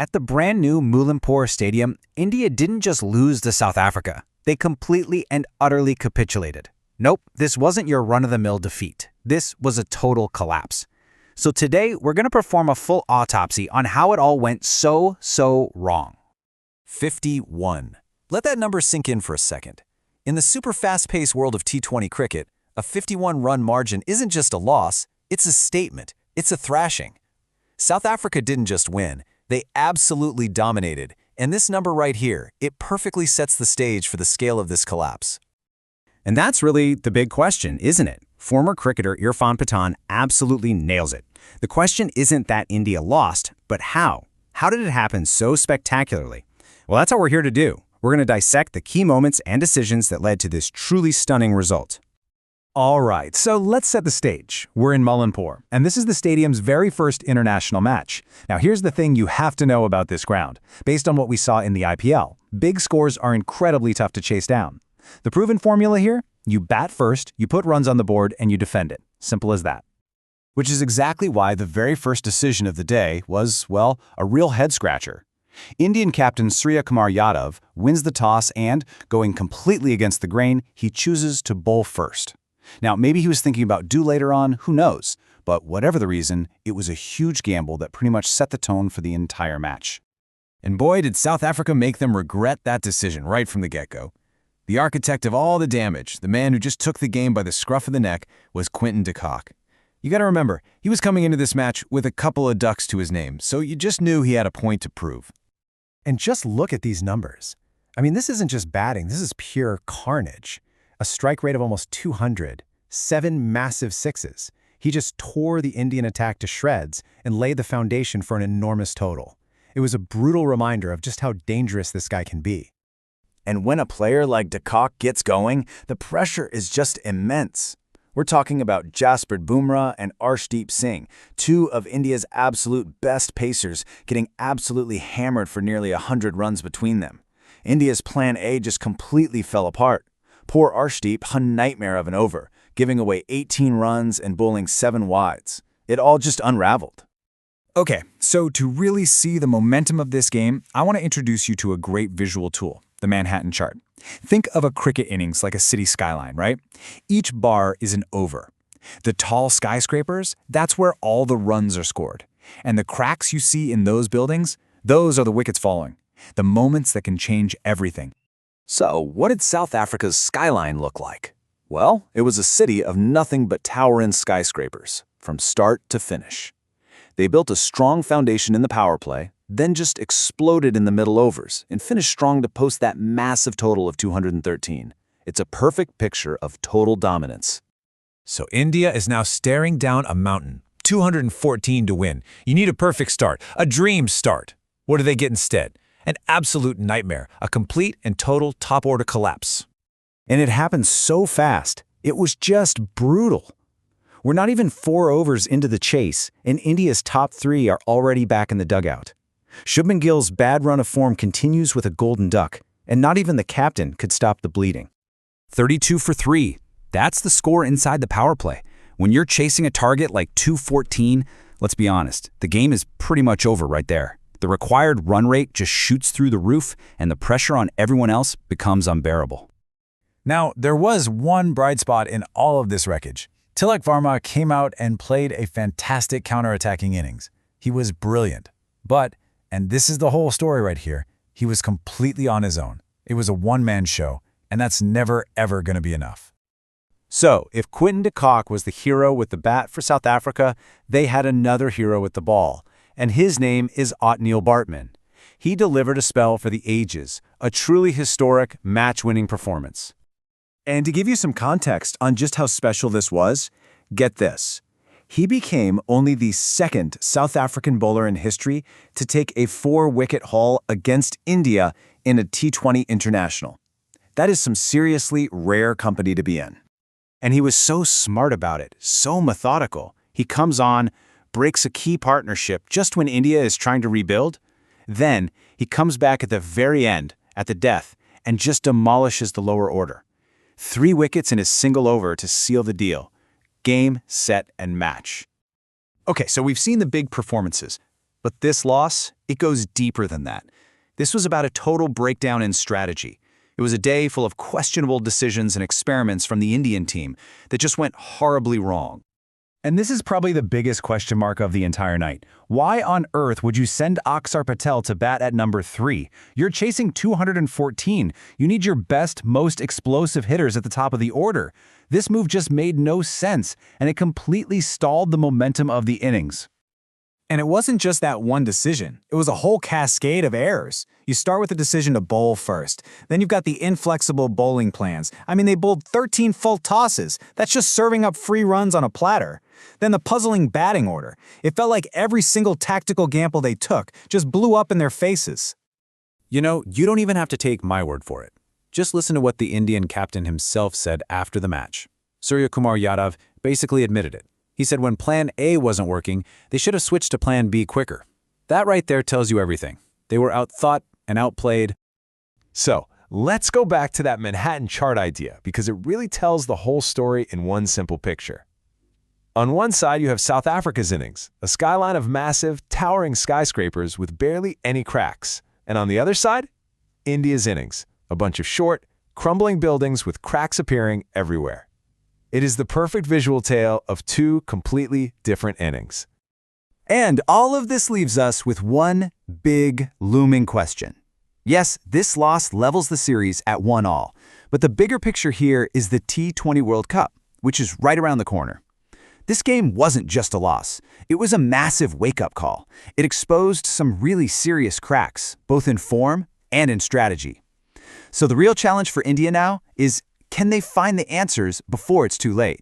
At the brand new Moulin Stadium, India didn't just lose to South Africa. They completely and utterly capitulated. Nope, this wasn't your run-of-the-mill defeat. This was a total collapse. So today, we're going to perform a full autopsy on how it all went so wrong. 51. Let that number sink in for a second. In the super fast-paced world of T20 cricket, a 51-run margin isn't just a loss, it's a statement. It's a thrashing. South Africa didn't just win, they absolutely dominated, and this number right here, it perfectly sets the stage for the scale of this collapse. And that's really the big question, isn't it? Former cricketer Irfan Pathan absolutely nails it. The question isn't that India lost, but how? How did it happen so spectacularly? Well, that's what we're here to do. We're going to dissect the key moments and decisions that led to this truly stunning result. All right, so let's set the stage. We're in Moulin, and this is the stadium's very first international match. Now here's the thing you have to know about this ground. Based on what we saw in the IPL, big scores are incredibly tough to chase down. The proven formula here? You bat first, you put runs on the board, and you defend it. Simple as that. Which is exactly why the very first decision of the day was, well, a real head-scratcher. Indian captain Surya Kumar Yadav wins the toss and, going completely against the grain, he chooses to bowl first. Now, maybe he was thinking about do later on, who knows? But whatever the reason, it was a huge gamble that pretty much set the tone for the entire match. And boy, did South Africa make them regret that decision right from the get-go. The architect of all the damage, the man who just took the game by the scruff of the neck, was Quinton de Kock. You gotta remember, he was coming into this match with a couple of ducks to his name, so you just knew he had a point to prove. And just look at these numbers. I mean, this isn't just batting, this is pure carnage. A strike rate of almost 200, 7 massive sixes. He just tore the Indian attack to shreds and laid the foundation for an enormous total. It was a brutal reminder of just how dangerous this guy can be. And when a player like de Kock gets going, the pressure is just immense. We're talking about Jasprit Bumrah and Arshdeep Singh, two of India's absolute best pacers, getting absolutely hammered for nearly 100 runs between them. India's plan A just completely fell apart. Poor Arshdeep, a nightmare of an over, giving away 18 runs and bowling 7 wides. It all just unraveled. Okay, so to really see the momentum of this game, I want to introduce you to a great visual tool, the Manhattan chart. Think of a cricket innings like a city skyline, right? Each bar is an over. The tall skyscrapers, that's where all the runs are scored. And the cracks you see in those buildings, those are the wickets falling, the moments that can change everything. So, what did South Africa's skyline look like? Well, it was a city of nothing but towering skyscrapers, from start to finish. They built a strong foundation in the power play, then just exploded in the middle overs, and finished strong to post that massive total of 213. It's a perfect picture of total dominance. So India is now staring down a mountain, 214 to win. You need a perfect start, a dream start. What do they get instead? An absolute nightmare, a complete and total top-order collapse. And it happened so fast. It was just brutal. We're not even 4 overs into the chase, and India's top 3 are already back in the dugout. Shubman Gill's bad run of form continues with a golden duck, and not even the captain could stop the bleeding. 32 for 3. That's the score inside the power play. When you're chasing a target like 214, let's be honest, the game is pretty much over right there. The required run rate just shoots through the roof, and the pressure on everyone else becomes unbearable. Now, there was one bright spot in all of this wreckage. Tilak Varma came out and played a fantastic counterattacking innings. He was brilliant. But, and this is the whole story right here, he was completely on his own. It was a one-man show, and that's never, ever going to be enough. So, if Quinton de Kock was the hero with the bat for South Africa, they had another hero with the ball, and his name is Otniel Bartman. He delivered a spell for the ages, a truly historic, match-winning performance. And to give you some context on just how special this was, get this. He became only the second South African bowler in history to take a 4-wicket haul against India in a T20 international. That is some seriously rare company to be in. And he was so smart about it, so methodical. He comes on, breaks a key partnership just when India is trying to rebuild. Then he comes back at the very end, at the death, and just demolishes the lower order. 3 wickets in a single over to seal the deal. Game, set, and match. Okay, so we've seen the big performances. But this loss, it goes deeper than that. This was about a total breakdown in strategy. It was a day full of questionable decisions and experiments from the Indian team that just went horribly wrong. And this is probably the biggest question mark of the entire night. Why on earth would you send Akshar Patel to bat at number 3? You're chasing 214. You need your best, most explosive hitters at the top of the order. This move just made no sense, and it completely stalled the momentum of the innings. And it wasn't just that one decision. It was a whole cascade of errors. You start with the decision to bowl first. Then you've got the inflexible bowling plans. I mean, they bowled 13 full tosses. That's just serving up free runs on a platter. Then the puzzling batting order. It felt like every single tactical gamble they took just blew up in their faces. You know, you don't even have to take my word for it. Just listen to what the Indian captain himself said after the match. Surya Kumar Yadav basically admitted it. He said when Plan A wasn't working, they should have switched to Plan B quicker. That right there tells you everything. They were outthought and outplayed. So, let's go back to that Manhattan chart idea because it really tells the whole story in one simple picture. On one side, you have South Africa's innings, a skyline of massive, towering skyscrapers with barely any cracks. And on the other side, India's innings, a bunch of short, crumbling buildings with cracks appearing everywhere. It is the perfect visual tale of two completely different innings. And all of this leaves us with one big, looming question. Yes, this loss levels the series at 1-1, but the bigger picture here is the T20 World Cup, which is right around the corner. This game wasn't just a loss. It was a massive wake-up call. It exposed some really serious cracks, both in form and in strategy. So the real challenge for India now is, can they find the answers before it's too late?